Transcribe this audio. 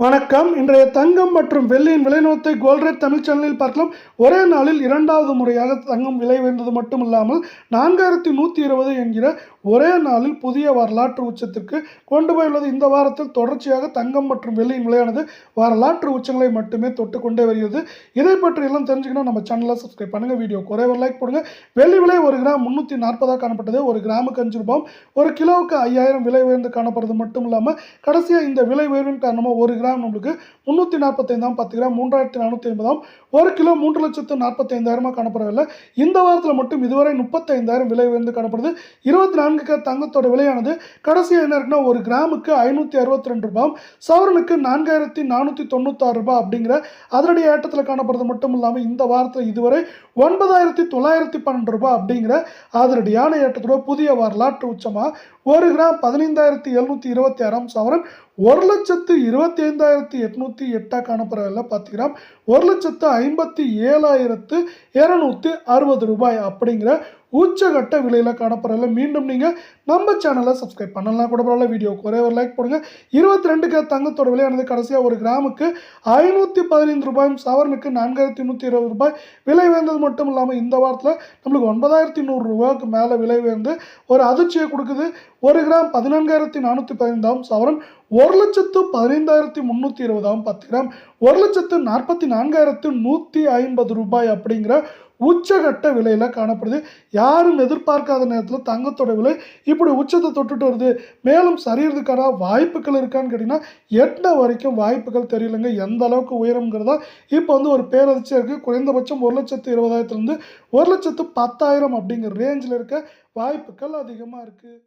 வணக்கம். இன்றைய தங்கம் மற்றும் வெள்ளியின் விலைநிலத்தை கோல்ட் ரேட் தமிழ் சேனலில் பார்க்கலாம். ஒரே நாளில் இரண்டாவது முறையாக தங்கம் விலை உயர்ந்தது மட்டும் இல்லாமல் 4120 என்கிற ஒரே நாளில் புதிய வரலாற்று உச்சத்திற்கு கொண்டு போயுள்ளது. இந்த வாரத்தில் தொடர்ச்சியாக தங்கம் மற்றும் வெள்ளியின் விலையானது வரலாற்று உச்சங்களை மட்டுமே தொட்டு கொண்டே வருகிறது. இதை பற்றி எல்லாம் தெரிஞ்சுக்கணும் நம்ம சேனலை சப்ஸ்கிரைப் பண்ணுங்க, வீடியோ குறை ஒரு லைக் போடுங்க. வெள்ளி விலை 1 கிராம் 340 காணப்பட்டது. 1 கிராமுக்கு 5 ரூபாய். 1 கிலோவுக்கு 5000 விலை உயர்ந்து காணப்படுறது மட்டும் இல்லாமல் கடைசியாக இந்த விலை உயர்வின் காரணமாக 1 கிராம் நம்மளுக்கு 345 10 கிராம் 3450 1 கிலோ 3,45,000 காணப்படவில்லை. இந்த வாரத்தில் மட்டும் இதுவரை 35,000 விலை உயர்ந்து காணப்படுது. 24 தங்கத்தோட விலையானது கடைசியாக என்ன இருக்குன்னா 1 கிராமுக்கு 562 ரூபாய், சவரனுக்கு 4496 ரூபாய் அப்படிங்கிற அதனுடைய ஏற்றத்தில் காணப்படுறது மட்டும் இல்லாமல் இந்த வாரத்தில் இதுவரை 9912 ரூபாய் அப்படிங்கிற அதனுடையான ஏற்றத்தோட புதிய வரலாற்று உச்சமாக 1 கிராம் 15,726 சவரன் 1,25,808 காணப்படவில்லை. 10 கிராம் 1,57,260 ரூபாய் அப்படிங்கிற உச்சகட்ட விலையில் காணப்படவில்லை. மீண்டும் நீங்கள் நம்ம சேனலை சப்ஸ்கிரைப் பண்ணலாம் கூட பரவாயில்ல, வீடியோக்கு ஒரே ஒரு லைக் போடுங்க. 22 தங்கத்தோட விலையானது கடைசியாக 1 கிராமுக்கு 515 ரூபாயும் சவரனுக்கு 4120 ரூபாய் விலை உயர்ந்தது மட்டும் இல்லாமல் இந்த வாரத்தில் நம்மளுக்கு 9100 ரூபாய்க்கு மேலே விலை உயர்ந்து ஒரு அதிர்ச்சியை கொடுக்குது. 1 கிராம் 14,415 சவரன் 1,15,320 10 கிராம் 1,44,150 ரூபாய் அப்படிங்கிற உச்சகட்ட விலையில காணப்படுது. யாரும் எதிர்பார்க்காத நேரத்தில் தங்கத்தோட விலை இப்படி உச்சத்தை தொட்டுட்டு வருது. மேலும் சரியறதுக்கான வாய்ப்புகள் இருக்கான்னு கேட்டிங்கன்னா எட்ட வரைக்கும் வாய்ப்புகள் தெரியலைங்க. எந்த அளவுக்கு உயரம்ங்கிறதா இப்போ ஒரு பேரதிர்ச்சியாக இருக்குது. குறைந்தபட்சம் 1,20,000 1,10,000 அப்படிங்கிற ரேஞ்சில் இருக்க வாய்ப்புகள் அதிகமாக இருக்குது.